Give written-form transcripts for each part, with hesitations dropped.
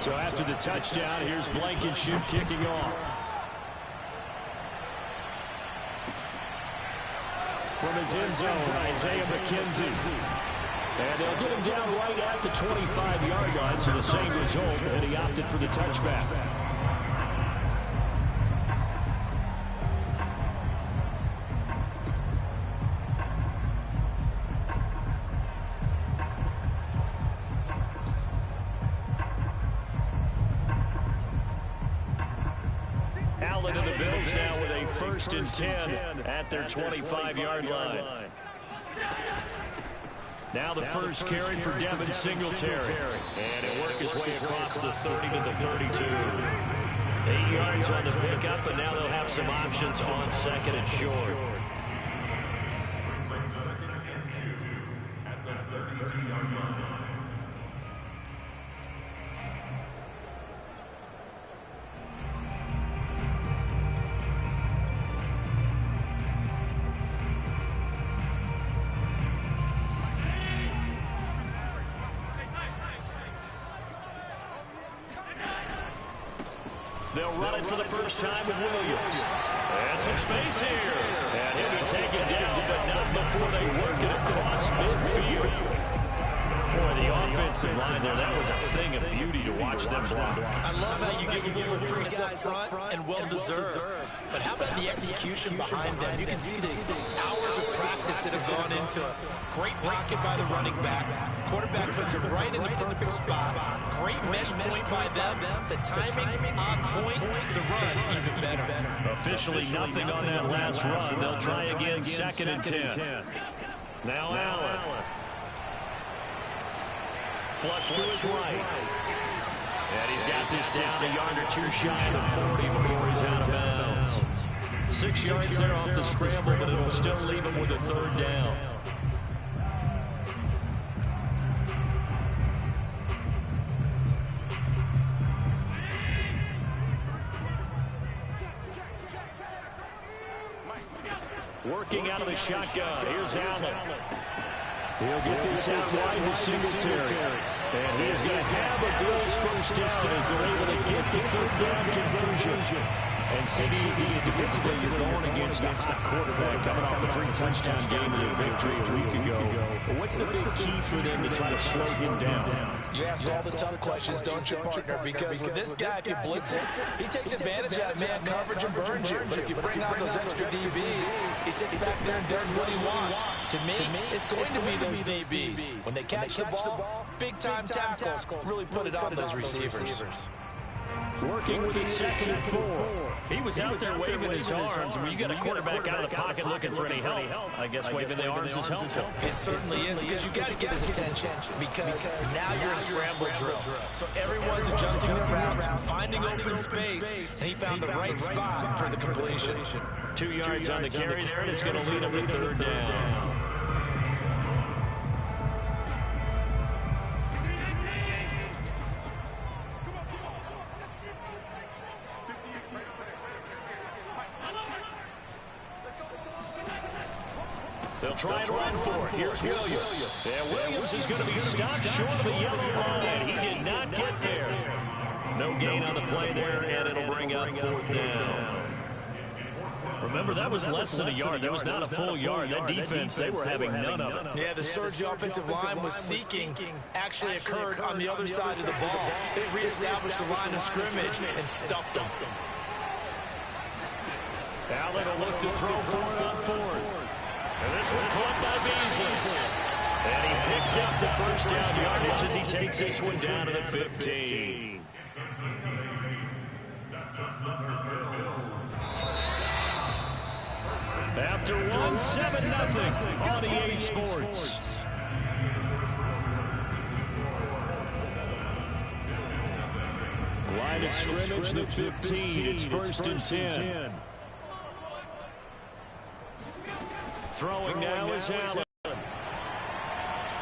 So after the touchdown, here's Blankenship kicking off. From his end zone, Isaiah McKenzie. And they'll get him down right at the 25-yard line, so the same result, and he opted for the touchback. Allen and the Bills now with a 1st and 10 at their 25-yard line. Now the first carry for Devin Singletary. And he'll work his way across the 30 to the 32. 8 yards on the pickup, and now they'll have some options on 2nd and short. They'll run it for the first time with Williams. And some space here. And he'll be taken down, but not before they work it across midfield. Boy, the offensive line there, that was a thing of beauty to watch them block. I love how you give a little praise up front, and well-deserved. But how about the execution behind them? You can see the hours of practice that have gone into it. Great pocket by the running back. Quarterback puts it right in the perfect spot. Great mesh point by them. The timing on point. The run even better. Officially nothing on that last run. They'll try again, 2nd and 10. Now Allen. Flush to his right. And he's got this down a yard or two shy of the 40 before he's out of bounds. 6 yards there off the scramble, but it'll still leave him with a 3rd down. Working out of the shotgun. Here's Allen. He'll get this out wide to Singletary. And he is going to have a Bills 1st down as they're able to get the 3rd down conversion. And CD, defensively, you're going against a hot quarterback coming off a 3-touchdown game and a victory a week ago. But what's the big key for them to try to slow him down? You ask all the tough questions, don't you, partner? Because with this guy, if you blitz him, he takes advantage out of man coverage and burns you. But if you bring out those extra DBs, he sits back there and does what he wants. To me, it's going to be those DBs. When they catch the ball, big-time tackles really put it on those receivers. Working with his 2nd and 4. He was out there waving his arms. When you got a quarterback out of the pocket looking for any help, I guess waving the arms is helpful. It certainly is, because you got to get his attention, because now you're in scramble drill. So everyone's adjusting their routes, finding open space, and he found the right spot for the completion. 2 yards on the carry there, and it's going to lead him to 3rd down. They'll try and run for it. Here's Williams. And Williams is going to be stopped short of the yellow line. He did not get there. No gain on the play there, and it'll bring up 4th down. Remember, that was less than a yard. That was not a full yard. That defense, they were having none of it. Yeah, the surge the offensive line was seeking actually occurred on the other side of the ball. They reestablished the line of scrimmage and stuffed them. Allen will look to throw for it on 4th. And this one caught by Beasley. And he picks up the 1st down yardage as he takes this one down to the 15. After one, 7-0 on EA Sports. Line of scrimmage, the 15. It's 1st and 10. Throwing now is Allen.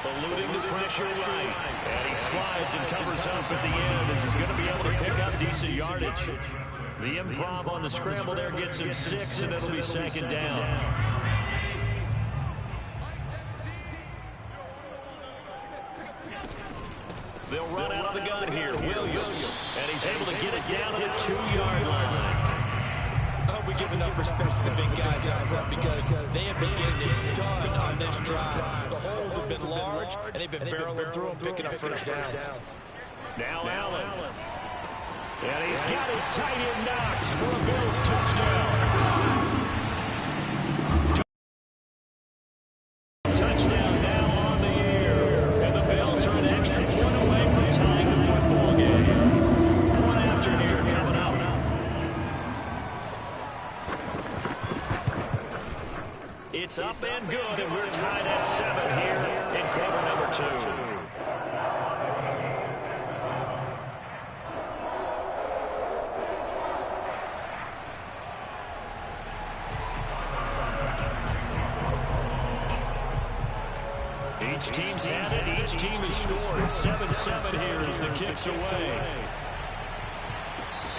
Eluding the pressure right. And he slides and covers up at the end as he's going to be able to pick up decent yardage. The improv on the scramble there gets him 6, and it'll be 2nd down. They'll run out of the gun here. Williams. And he's able to get it down to the 2-yard line. I hope we give enough respect to the big guys out front because they have been getting it done on this drive. The holes have been large, and they've been barreling through them, picking up first downs. Now Allen. And he's got his tight end Knox for a Bills touchdown. Touchdown now on the air. And the Bills are an extra point away from tying the football game. Point after here coming up. It's up and good, and we're tied at 7 here in quarter number 2. Each team's had it. Each team has scored. 7-7 here as the kick's away.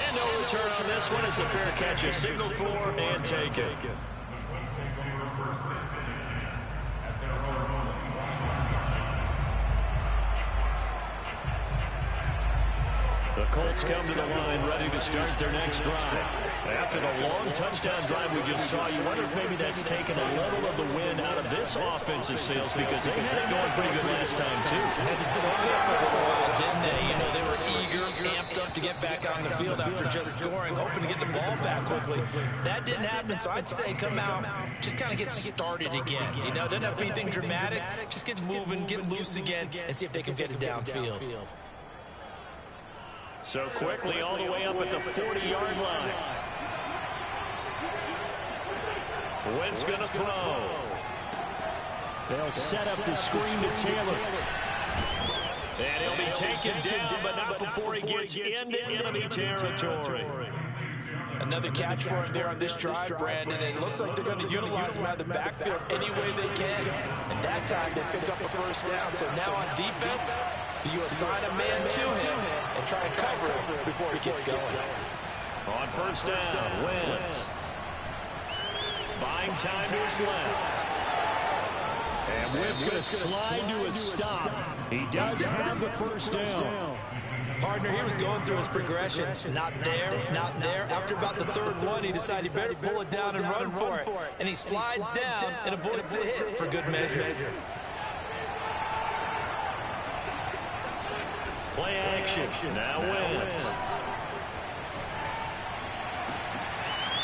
And no return on this one as the fair catch is signaled for and taken. The Colts come to the line ready to start their next drive. After the long touchdown drive we just saw, you wonder if maybe that's taken a little of the wind out of this offensive sails because they had it going pretty good last time, too. They had to sit over there for a little while, didn't they? You know, they were eager, amped up to get back on the field after just scoring, hoping to get the ball back quickly. That didn't happen, so I'd say come out, just kind of get started again. You know, doesn't have to be anything dramatic. Just get moving, get loose again, and see if they can get it downfield. So quickly all the way up at the 40-yard line. Wentz going to throw. They'll set up the screen to Taylor. And he'll be taken down, but not before he gets into enemy territory. Another catch for him there on this drive, Brandon. And it looks like they're going to utilize him out of the backfield any way they can. And that time they pick up a first down. So now on defense, you assign a man to him and try and cover him before he gets going. On first down, Wentz. Buying time to his left. And Wentz going to slide to a stop. He does have the first down. Partner, he was going through his progressions. Not there, not there. After about the third one, he decided he better pull it down and run for it. And he slides down and avoids the hit for good measure. Play action. Now Wentz.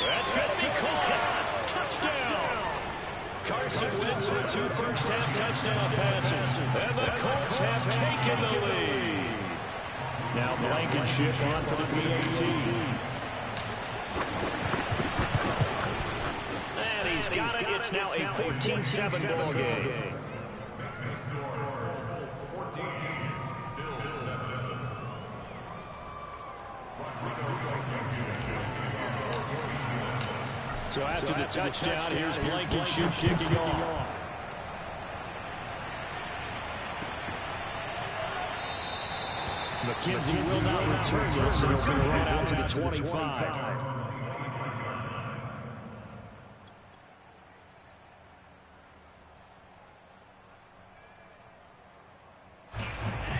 That's going to be caught. Touchdown. Carson Wentz with 2 first-half touchdown passes. And the Colts have taken the lead. Now Blankenship on for the PAT. And he's got it. It's now a 14-7 ball game. So after the touchdown, here's Blankenship kicking off. McKenzie will not return this, and it'll be run out to the 25.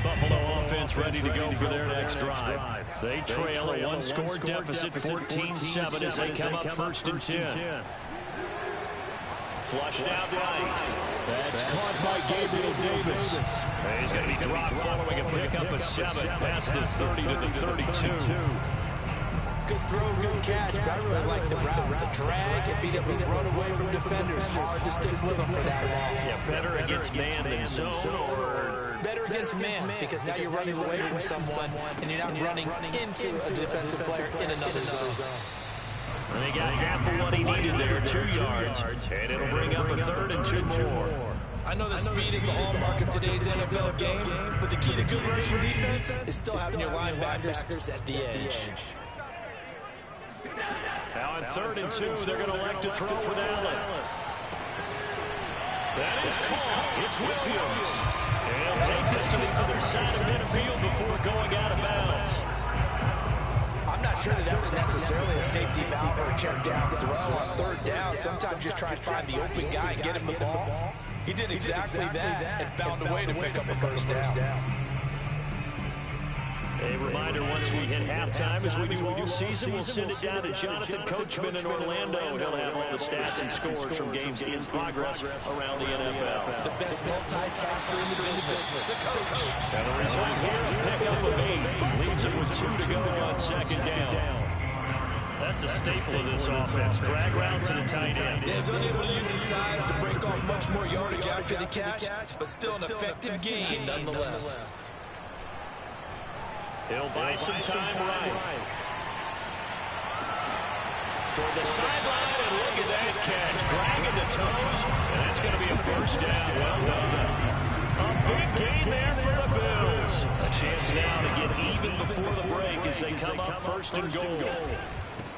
Buffalo offense ready to go for their next drive. They trail a one-score deficit, 14-7, as they come up 1st and 10. Flushed out right. That's caught by Gabriel Davis. He's going to be dropped following a pickup of 7 past the 30 to the 32. Good throw, good catch, but I really like the route. The drag and being able to run away from defenders. Hard to stick with them for that long. Yeah, better against man than zone, or better against man, because now you're running away from someone and you're not running into a defensive player in another zone. And he got half of what he needed there, 2 yards. And it'll bring up a 3rd and 2 more. I know that speed is the hallmark of today's NFL game, but the key to good rushing defense is still having your linebackers set the edge. Now on 3rd and 2, they're going to elect to throw with Allen. That is caught. It's Williams. And he'll take this to the other side of midfield before going out of bounds. I'm not sure that was necessarily a safety valve or a check down throw on 3rd down. Sometimes just try and find the open guy and get him the ball. He did exactly that and found a way to pick up a first down. A reminder, once we hit halftime, as we do all season, we'll send it down to Jonathan Coachman in Orlando. He'll have all the stats and scores from games in progress around the NFL. The best multitasker in the business, the coach. And the result here, a pickup of 8. Leaves it with 2 to go on second down. That's a staple of this offense. Drag route to the tight end. Yeah, he's unable to use his size to break off much more yardage after the catch, but still an effective gain nonetheless. He'll buy some time right. Toward the sideline, and look at that catch. Dragging the toes, and that's going to be a first down. Well done. A big gain there for the Bills. A chance now to get even before the break as they come up first and goal.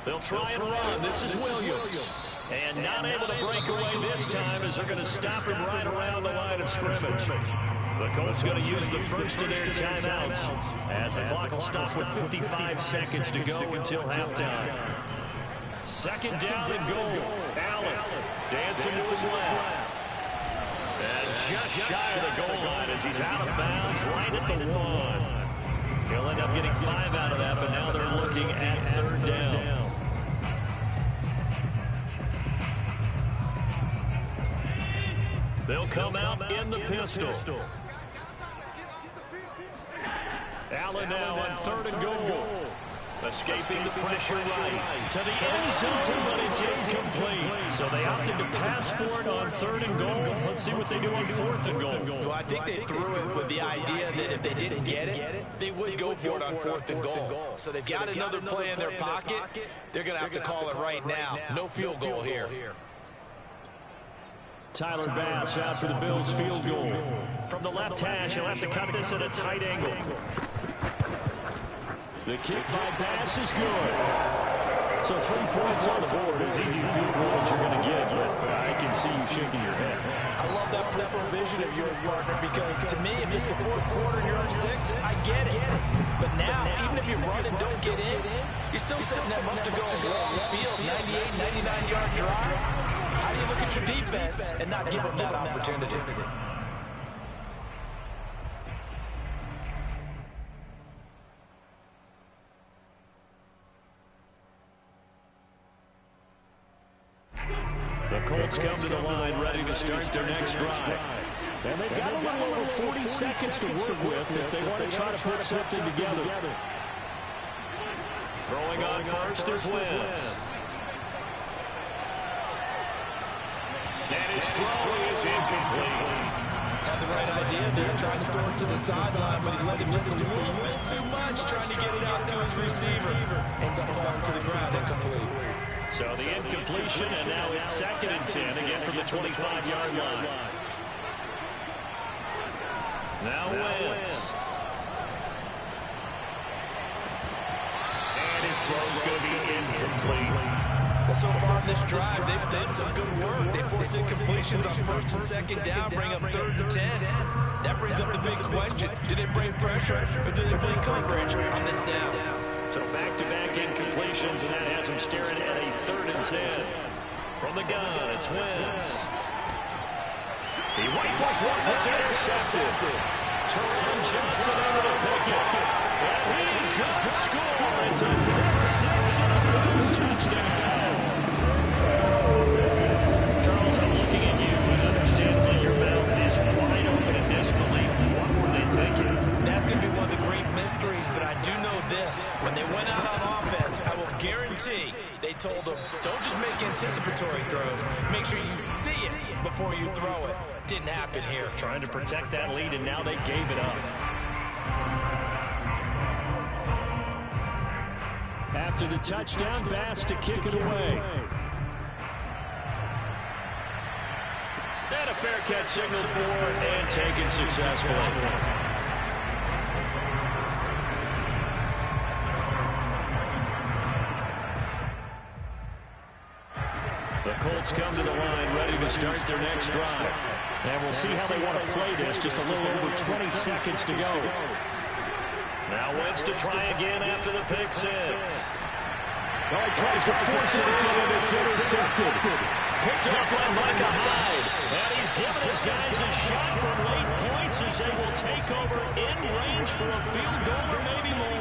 They'll try and run. This is Williams. And not able to break away this time as they're going to stop him right around the line of scrimmage. The Colts going to use the first of their timeouts as the clock will stop with 55 seconds to go until halftime. Second down and goal. Allen dancing to his left. And just shy of the goal line as he's out of bounds right at the 1. He'll end up getting 5 out of that, but now they're looking at third down. They'll come out in the pistol. Allen now on third and goal. Escaping the pressure right to the end zone, but it's incomplete. So they opted to pass for it on third and goal. Let's see what they do on fourth and goal. Well, I think they threw it with the idea that if they didn't get it, they would go for it on fourth and goal. So they've got another play in their pocket. They're going to have to call it right now. No field goal here. Tyler Bass out for the Bills field goal. From the left hash, he'll have to cut this at a tight angle. The kick by Bass is good. So 3 points on the board. As easy a field goal as you're going to get, but I can see you shaking your head. I love that peripheral vision of yours, partner, because to me, if you support a quarter and you're up 6, I get it. But now, even if you run and don't get in, you're still setting them up to go long field, 98, 99-yard drive. How do you look at your defense and not give them that opportunity? The Colts come to the line ready to start their next drive. And they've got a little over 40 seconds to work with if they want to try to put something together. Throwing on first is Wentz. And his throw is incomplete. Had the right idea there, trying to throw it to the sideline, but he let him just a little bit too much, trying to get it out to his receiver. Ends up falling to the ground, incomplete. So the incompletion, and now it's 2nd and 10, again from the 25-yard line. Now Wentz. And his throw's going to be incomplete. Well, so far in this drive, they've done some good work. They force incompletions on 1st and 2nd down, bring up 3rd and 10. That brings up the big question. Do they bring pressure, or do they play coverage on this down? So back-to-back incompletions, and that has him staring at a 3rd and 10. From the gun, it's Wentz. He rifles one, it's intercepted. Teron Johnson able to pick it. And he is going to score. It's a pick 6 and a Bills touchdown. Charles, I'm looking at you, and understandably your mouth is wide open in disbelief. What were they thinking? That's going to be one of the great mysteries, but I do know this. When they went out on offense, I will guarantee they told them, don't just make anticipatory throws. Make sure you see it before you throw it. Didn't happen here. Trying to protect that lead, and now they gave it up. After the touchdown, Bass to kick it away. And a fair catch signaled for and taken successfully. The Colts come to the line ready to start their next drive. And we'll see how they want to play this. Just a little over 20 seconds to go. Now Wentz to try again after the pick 6. Oh, he tries to force it in, and it's intercepted. Picked up by Micah Hyde. And he's given his guys a shot for late points as they will take over in range for a field goal or maybe more.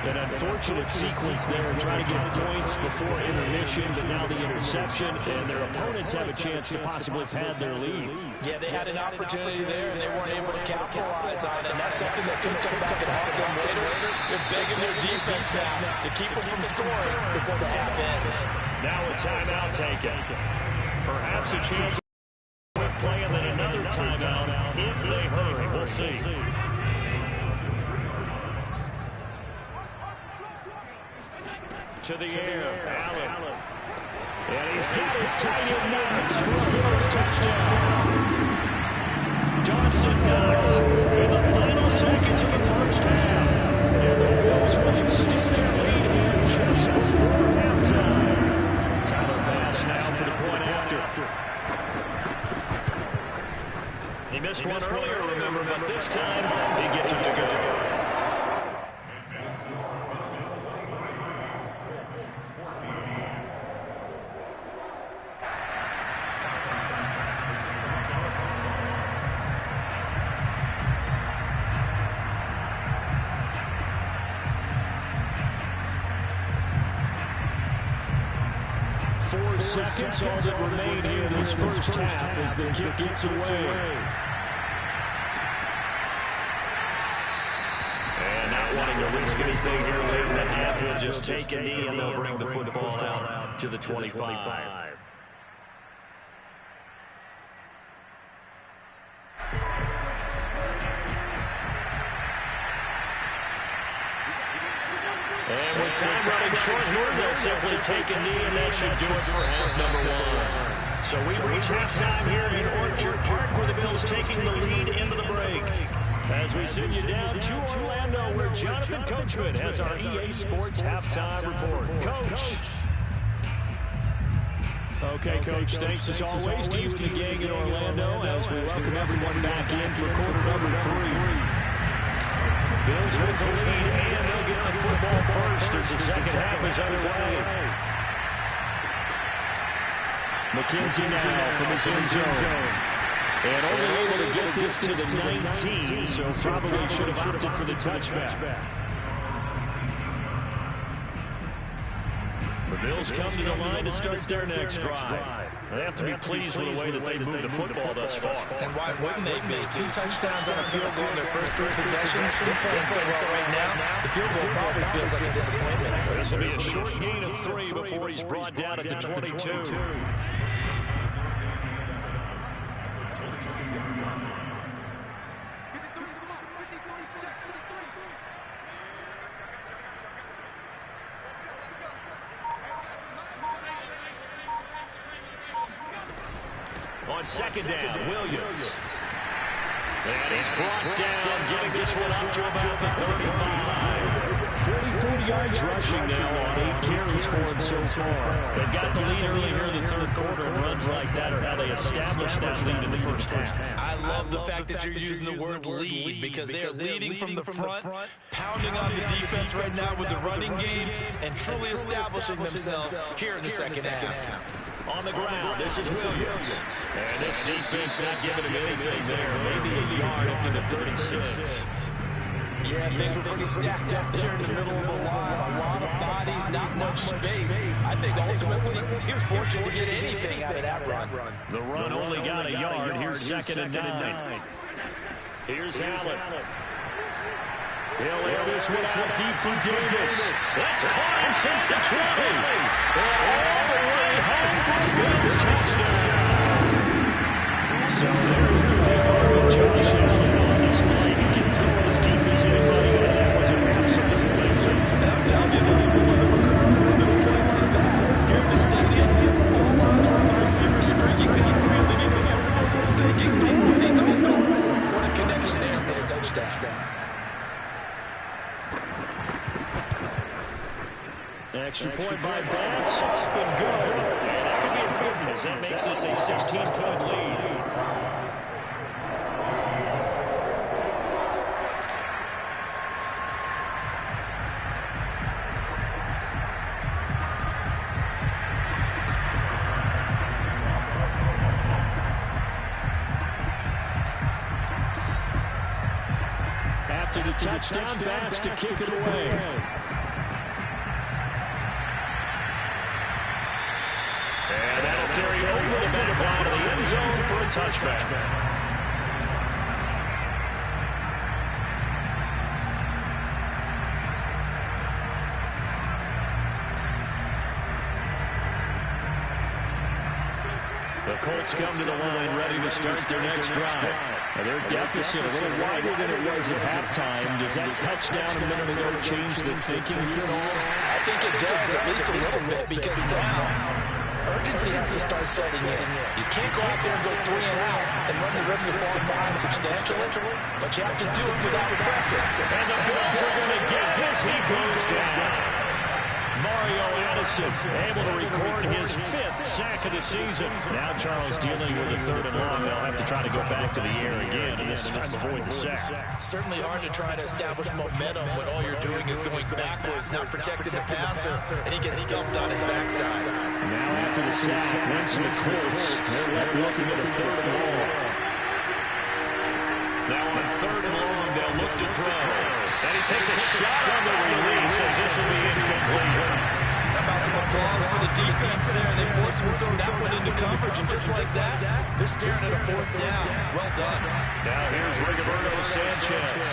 An unfortunate sequence there, trying to get points before intermission, but now the interception, and their opponents have a chance to possibly pad their lead. Yeah, they had an opportunity there, and they weren't able to capitalize on it, and that's something that could come back and haunt them later. They're begging their defense now to keep them from scoring before the half ends. Now a timeout taken. Perhaps a chance to quit playing, then another timeout if they hurry. We'll see. To the air, Allen. And he's got his tight end Knox for a Bills touchdown. Dawson Knox in the final seconds of the first half. And the Bills will extend their lead here just before halftime. Tyler Bass now for the point after. He missed one earlier, remember, but this time he gets it to go. 4 seconds, all that remain here this first half as the kick gets away. And not wanting to risk anything here late in the half, he'll just take a knee and they'll bring the football out to the 25. And with time running short here, they'll simply take a knee, and that should do it for half number 1. So we've reached halftime here in Orchard Park, where the Bills taking the lead into the break. As we send you down to Orlando, where Jonathan Coachman has our EA Sports halftime report. Coach. Okay, Coach, thanks as always to you and the gang in Orlando as we welcome everyone back in for quarter number 3. Bills with the lead, and they'll get the football first as the second half is underway. McKenzie now from his end zone. And only able to get this to the 19, so probably should have opted for the touchback. The Bills come to the line to start their next drive. They have to be pleased with the way that they've moved the football thus far. And why wouldn't they be? 2 touchdowns on a field goal in their first 3 possessions. They're playing so well right now, the field goal probably feels like a disappointment. This will be a short gain of 3 before he's brought down at the 22. On second down, Williams. And he's brought down, getting this one up to about the 35. 44 yards rushing now on 8 carries for him so far. They've got the lead early here in the third quarter, and runs like that are how they established that lead in the first half. I love the fact that you're using the word lead because they are leading from the front, pounding on the defense right now with the running game, and truly establishing themselves here in the second half. On the ground, this is Williams. And this defense not giving him anything there. Maybe a yard up to the 36. Yeah, things were pretty stacked up there in the middle of the line. A lot of bodies, not much space. I think ultimately he was fortunate to get anything out of that run. The run only got a yard. Here's second and 9. Here's Allen. He'll air this one out deep for Davis. That's caught inside the 20. And all the way home for the Bills touchdown. So there's the big arm of Josh Allen on display. He can throw it as deep as anybody, and that was an absolute laser. And I'm telling you, when you put up a curve with a play like that here in the stadium, all eyes are on the receiver screaming that he really needed to get focused, thinking, damn, he's open. What a connection there for the touchdown. Extra point by Bass, up and good. And that could be important as that makes this a 16-point lead. after the touchdown pass to kick it away. And that'll carry over the back line of the end zone for a touchback. The Colts come to the line ready to start their next drive. And their deficit a little wider than it was at halftime. Does that touchdown a minute ago change the thinking here at all? I think it does, at least a little bit, because now urgency has to start setting in. You can't go out there and go 3 and out and run the risk of falling behind substantially, but you have to do it without pressing. And the Bills are going to get as he goes down. Mario Addison able to record his 5th sack of the season. Now Charles dealing with a 3rd and long. They'll have to try to go back to the air again, and this time avoid the sack. Certainly hard to try to establish momentum when all you're doing is going backwards, not protecting the passer, and he gets dumped on his backside. Now after the sack, Wentz and the Colts, they're left looking at a 3rd and long. Now on 3rd and long, they'll look to throw. And he takes a shot on the release as this will be incomplete. How about some applause for the defense there? They forced him to throw that one into coverage, and just like that, they're staring at a 4th down. Well done. Now here's Rigoberto Sanchez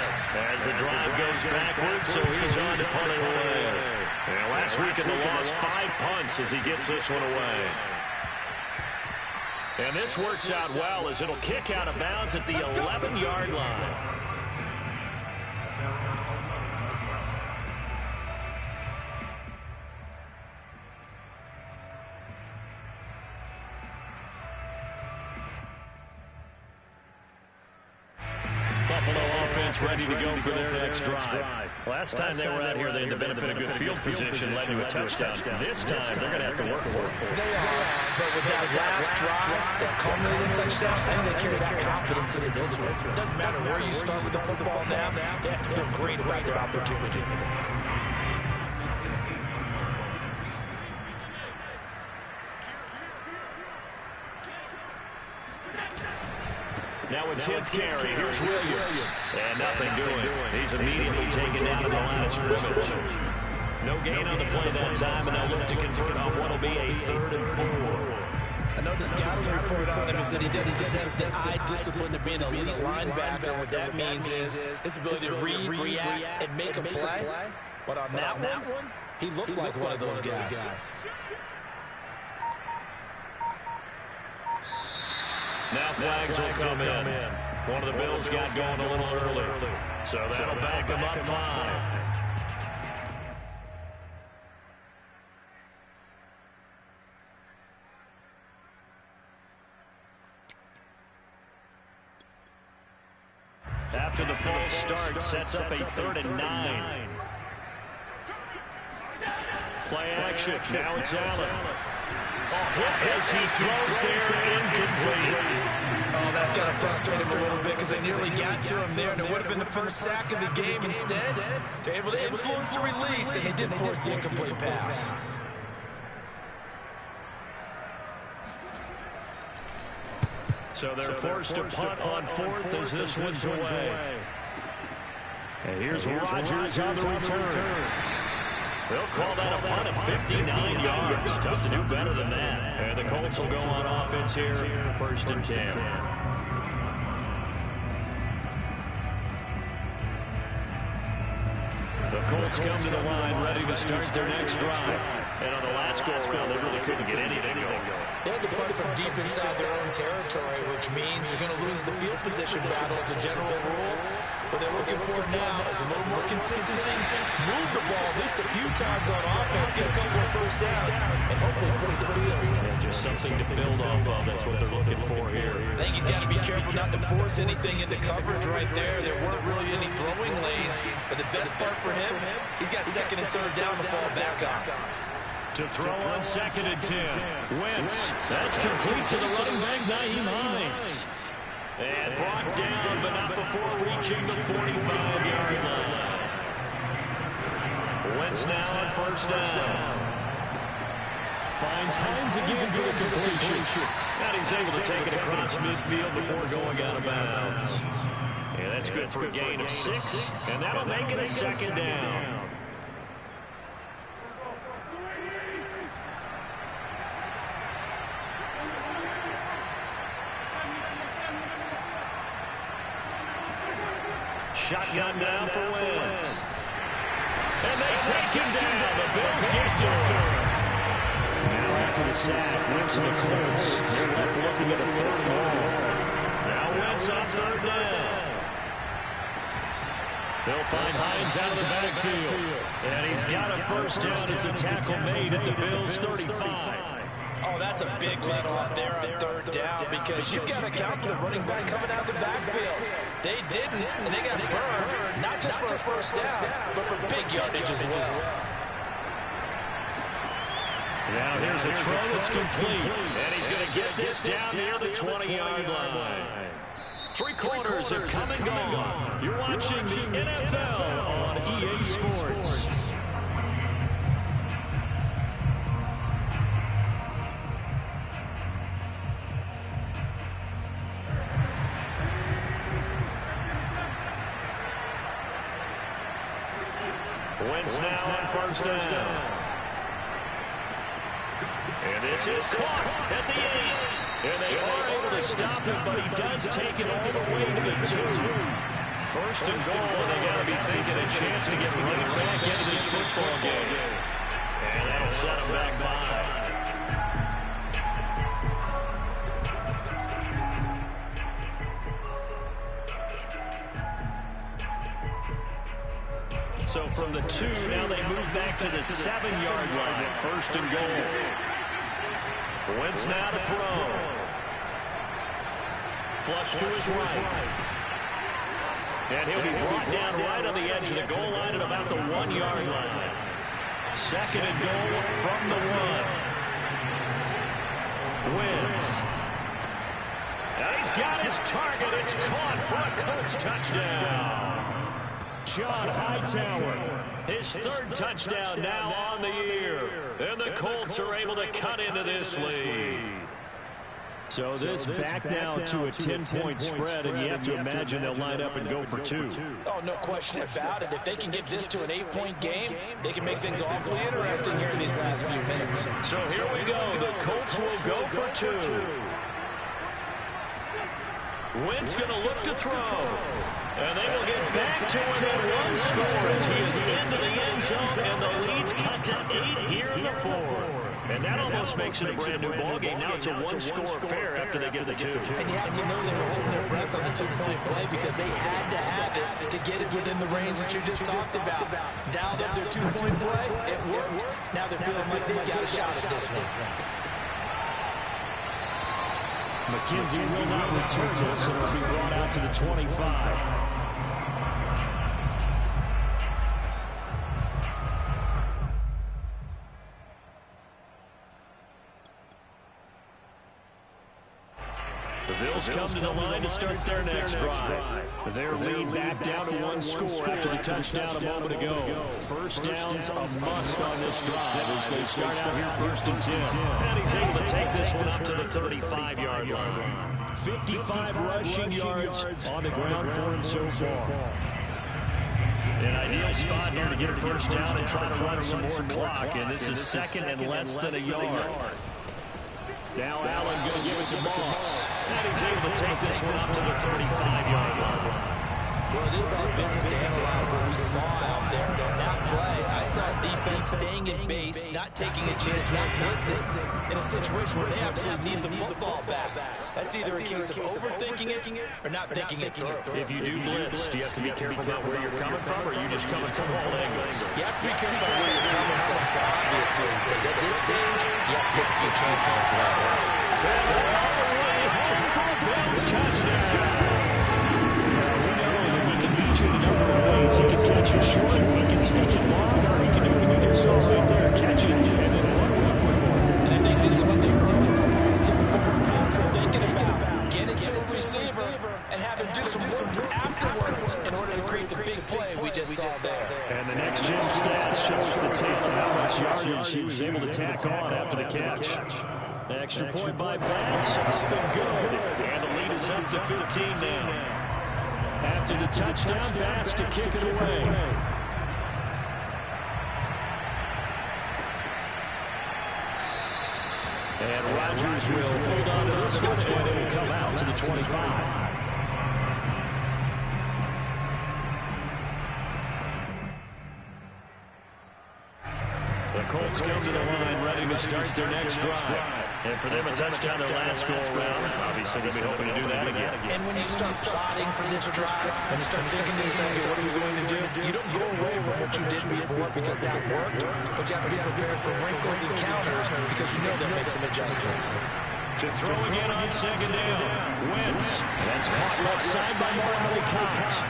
as the drive goes backwards, so he's on to punt it away. And last week in the loss, 5 punts as he gets this one away. And this works out well as it'll kick out of bounds at the 11-yard line. Buffalo offense ready to go for their next drive. Last time they were out here, they had the benefit of good field position, led to a touchdown. This time, they're going to have to work for it. They are, but with that last drive that culminated touchdown, I think they carry that confidence into this one. It doesn't matter where you start with the football now, they have to feel great about their opportunity. Now a 10th carry. Here's Williams. And nothing doing. He's immediately taken down at the line of scrimmage. No gain on the play that time, and they'll look to convert on what will be a 3rd and 4. I know the scouting report on him is that he doesn't possess the eye discipline to be an elite linebacker. What that means is his ability to read, react, and make a play. But on that one, he looked like one of those guys. Now flags will come in. One of the Bills got going a little early, so that'll back them up 5. After the false start, sets up a 3rd and 9. Play action. Now it's Allen. As he throws there, incomplete. Oh, that's got to frustrate him a little bit because they nearly got to him there, and it would have been the first sack of the game. Instead, they're able to influence the release, and they didn't force the incomplete pass. So they're forced to punt on 4th as this one's away. And here's Rodgers on the return. They'll call that a punt of 59 yards. Tough to do better than that. And the Colts will go on offense here, 1st and 10. The Colts come to the line ready to start their next drive. And on the last go-around, they really couldn't get anything going. They had to punt from deep inside their own territory, which means you're going to lose the field position battle as a general rule. What they're looking for now is a little more consistency, move the ball at least a few times on offense, get a couple of first downs, and hopefully flip the field. And just something to build off of. That's what they're looking for here. I think he's got to be careful not to force anything into coverage right there. There weren't really any throwing lanes, but the best part for him, he's got 2nd and 3rd down to fall back on. To throw on 2nd and 10. Wentz. That's complete to the running back, Nyheim Hines. And brought down, but not before reaching the 45-yard line. Wentz now on 1st down. Finds Hines again for the completion. And he's able to take it across midfield before going out of bounds. And that's good for a gain of 6. And that'll make it a second down. Shotgun down for Wentz. And they take him down. The Bills get to him. Now after the sack, Wentz and the Colts, they're left looking at a 3rd and long. Now Wentz on 3rd down. They'll find Hines out of the backfield. And he's got a 1st down as the tackle made at the Bills' 35. Oh, that's a big let off there on 3rd down because you've got to count for the running back coming out of the backfield. They didn't, and they got burned, not just for a 1st down, but for big yardage as well. Now here's a throw that's complete, and he's going to get this down near the 20-yard line. 3 quarters have come and gone. You're watching the NFL on EA Sports. Wentz now on 1st down. And this is caught at the 8. And they are able to stop him, but he does take it all the way to the 2. 1st and goal, and they got to be thinking a chance to get right back into this football game. And that'll set them back 5. So from the 2, now they move back to the 7-yard line. 1st and goal. Wentz now to throw. Flush to his right. And he'll be brought down right on the edge of the goal line at about the 1-yard line. 2nd and goal from the 1. Wentz. And he's got his target. It's caught for a Colts touchdown. John Hightower, his 3rd touchdown now on the year. And the Colts are able to cut into this lead. So this back now to a 10-point spread, and you have to imagine they'll line up and go for 2. Oh, no question about it. If they can get this to an 8-point game, they can make things awfully interesting here in these last few minutes. So here we go. The Colts will go for 2. Wentz going to look to throw. And they will get back to him in 1 score as he is into the end zone, and the lead's cut to 8 here in the 4th. And that almost makes it a brand-new ballgame. Now it's a 1-score affair after they get the 2. And you have to know they were holding their breath on the 2-point play because they had to have it to get it within the range that you just talked about. Dialed up their 2-point play. It worked. Now they're feeling like they've got a shot at this one. McKenzie will not return this, and will be brought out to the 25. The Bills come to the line to start their next drive. Their lead back down to 1 score after the touchdown a moment ago. 1st down's a must on this drive as they start out here 1st and 10. And he's able to take this one up to the 35-yard line. 55 rushing yards on the ground for him so far. An ideal spot here to get a 1st down and try to run some more clock. And this is 2nd and less than a yard. Now Allen going to give it to Moss. And he's able to take this one up to the 35-yard line. Well, it is our business to analyze what we saw out there. On that play, I saw defense staying in base, not taking a chance, not blitzing, in a situation where they absolutely need the football back. That's either a case of overthinking it or not thinking it through. If you do blitz, do you have to be careful about where you're coming from, or are you just coming from all angles? You have to be careful about where you're coming from, obviously. But at this stage, you have to take a few chances as well. All the way home for a Bills touchdown. In a number of ways. He can catch it short, he can take it long, or he can do what we just saw right there, catch it, and then run with the football. And I think this is what the early components of the forward pass were thinking about. Get it to a receiver and have him do some work afterwards in order to create the big play we just saw there. And the next-gen stat shows the tail of how much yardage he was able to tack on after the catch. Extra point by Bass, up and good. And the lead is up to 15 now. after the touchdown pass to kick it away. And Rodgers will hold on to this one, and it will come out to the 25. The Colts come to the line ready to start their next drive. And for them, a touchdown their last go-around. Obviously, they'll be hoping to do that again. And when you start plotting for this drive, when you start thinking to yourself, okay, what are we going to do? You don't go away from what you did before because that worked, but you have to be prepared for wrinkles and counters because you know they'll make some adjustments. To throw again on second down. Wentz. That's caught left side by Marley Cox.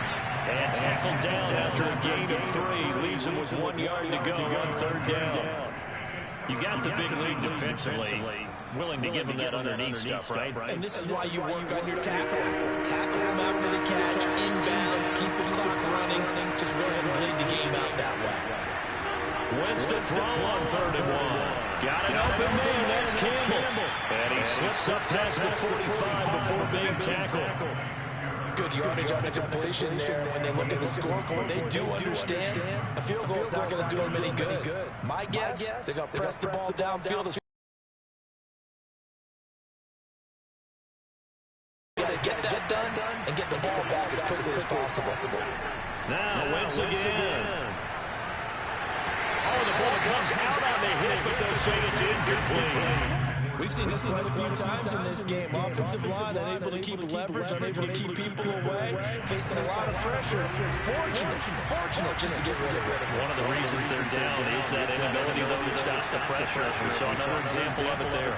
And tackled down after a gain of 3. Leaves him with 1 yard to go on third down. You got the big lead defensively. Willing to give him that underneath stuff, right? And this is why you work on your tackling. Tackle him after the catch, inbounds, keep the clock running. Just go ahead and bleed the game out that way. Wentz to throw on 3rd and 1. Got an open man, that's Campbell. And he slips up past the 45 before being tackled. Good yardage on the completion there. When they look at the scoreboard, they do understand a field goal is not going to do them any good. My guess, they're going to press the ball downfield as got to get that done and get the ball back as quickly as possible. Now, Wentz again. Oh, the ball comes out on the hit, but they'll say it's incomplete. We've seen this quite a few times in this game. Offensive line unable to keep leverage, unable to keep people away, facing a lot of pressure. Fortunate just to get rid of it. One of the reasons they're down is that inability, though, to stop the pressure. We saw another example of it there.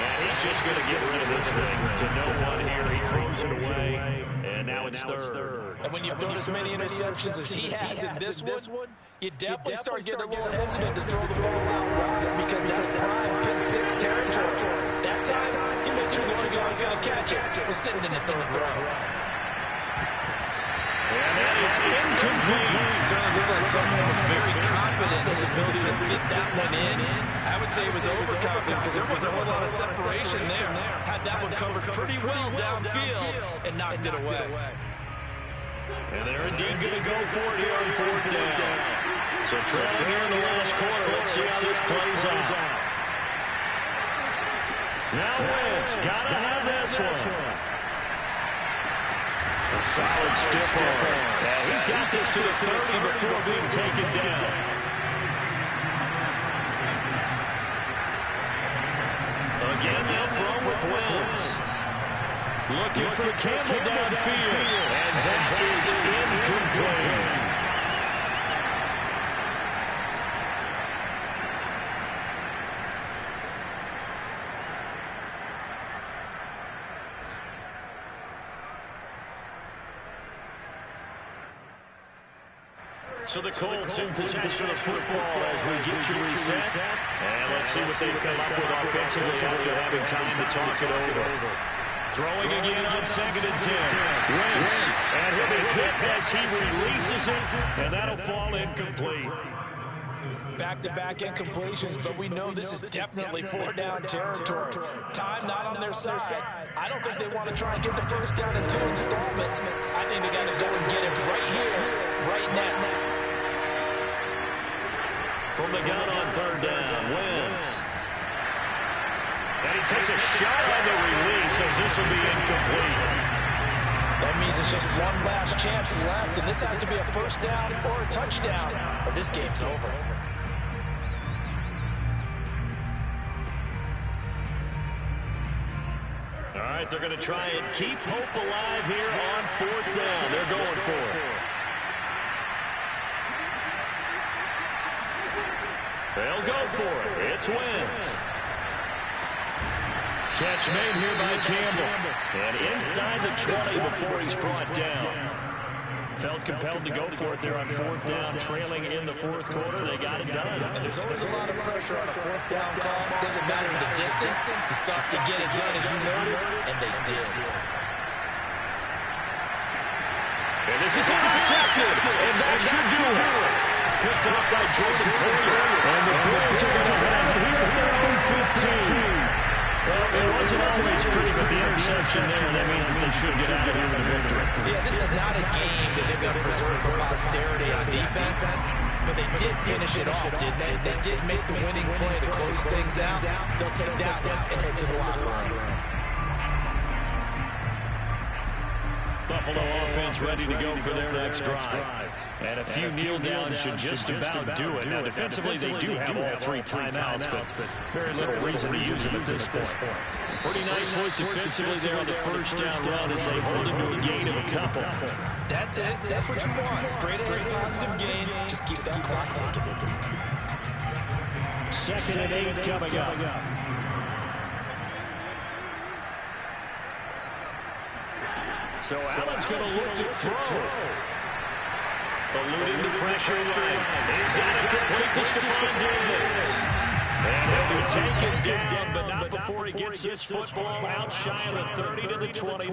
And he's just going to get rid of this thing to no one here. He throws it away, and now it's third. And when you've thrown as many interceptions as he has in this one, you definitely start getting a little hesitant to throw the ball out wide because that's prime pick 6 territory. That time, he made sure the only guy who was going to catch it was sitting in the 3rd row. And that is incomplete. Certainly looked like someone was very confident in his ability to fit that one in. I would say he was overconfident because there wasn't a whole lot of separation there. Had that one covered pretty well downfield and knocked it away. And they're indeed going to go for it here on 4th down. So trailing here in the last quarter. Let's see how this plays out. Now Wentz got to have this one. A solid stiff arm. Yeah, he's got this to the 30 before being taken down. Again, they'll throw with Wentz. Looking for Campbell downfield. And that is incomplete. So the Colts in possession of football as we get you reset. And let's see what they've come up with offensively after having time to talk it over. Throwing again on 2nd and 10. Wentz. And he'll be hit as he releases it. And that'll fall incomplete. Back-to-back incompletions, but we know this is definitely 4-down territory. Time not on their side. I don't think they want to try and get the first down in 2 installments. I think they got to go and get it right here, right now. From the gun on 3rd down, Wentz. And he takes a shot on the release as this will be incomplete. That means it's just one last chance left, and this has to be a first down or a touchdown, or this game's over. All right, they're going to try and keep hope alive here on 4th down. They're going for it. They'll go for it. It's Wentz. Catch made here by Campbell. And inside the 20 before he's brought down. Felt compelled to go for it there on 4th down, trailing in the 4th quarter. They got it done. And there's always a lot of pressure on a 4th down call. Doesn't matter the distance. You stop to get it done, as you noted, and they did. And this is intercepted. And that should do it. Picked up by Jordan Poyer. And the Bills are going to have it here at their own 15. Well, it wasn't always pretty, but the interception there, that means that they should get out of here with a victory. Yeah, this is not a game that they're going to preserve for posterity on defense, but they did finish it off, didn't they? They did make the winning play to close things out. They'll take that one and head to the locker room. Buffalo offense ready to go for their next drive. And a few kneel downs should just about do it. Now, defensively, they do have all 3 timeouts, but very little reason to use them at this point. Pretty nice work defensively there on the first down run as they hold him to a gain of a couple. That's it. That's what you want. Straight ahead positive gain. Just keep that clock ticking. 2nd and 8 coming up. So Allen's going to look to throw. Eluding the pressure right. He's got it complete to Stephon Diggs. And he'll be taken down, but not before he gets this football out shy of the 30 to the 29.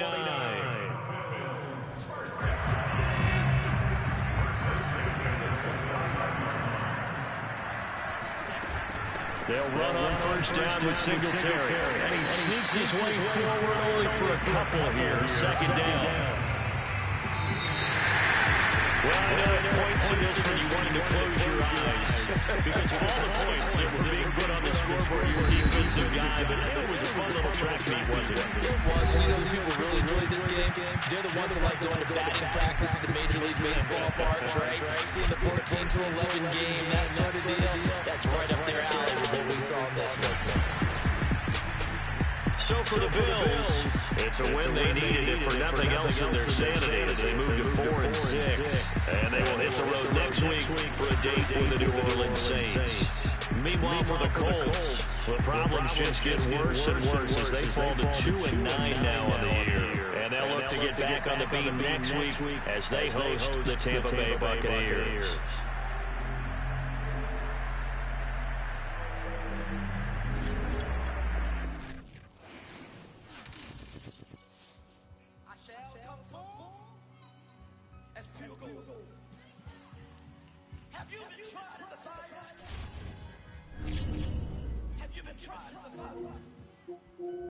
They'll run on first down with Singletary. And he sneaks his way forward only for a couple here. 2nd down. Well, I know at points in this one you wanted to close your eyes because of all the points that were being put on the scoreboard, your defensive guy, but it was a fun little track meet, wasn't it? It was, and you know the people really enjoyed this game. They're the ones that like going to batting practice at the Major League Baseball parks, right? Seeing the 14 to 11 game, that sort of deal, that's right up their alley with what we saw in this one. So for the Bills, it's a win they needed, if for nothing else in their sanity, as they move to 4-6. And they will hit the road next week for a date with the New Orleans Saints. Meanwhile, for the Colts, the problems just get worse and worse as they fall to 2-9 now on the year. And they'll look to get back on the beam next week as they host the Tampa Bay Buccaneers. Have you been tried in the fire? Have you been tried in the fire?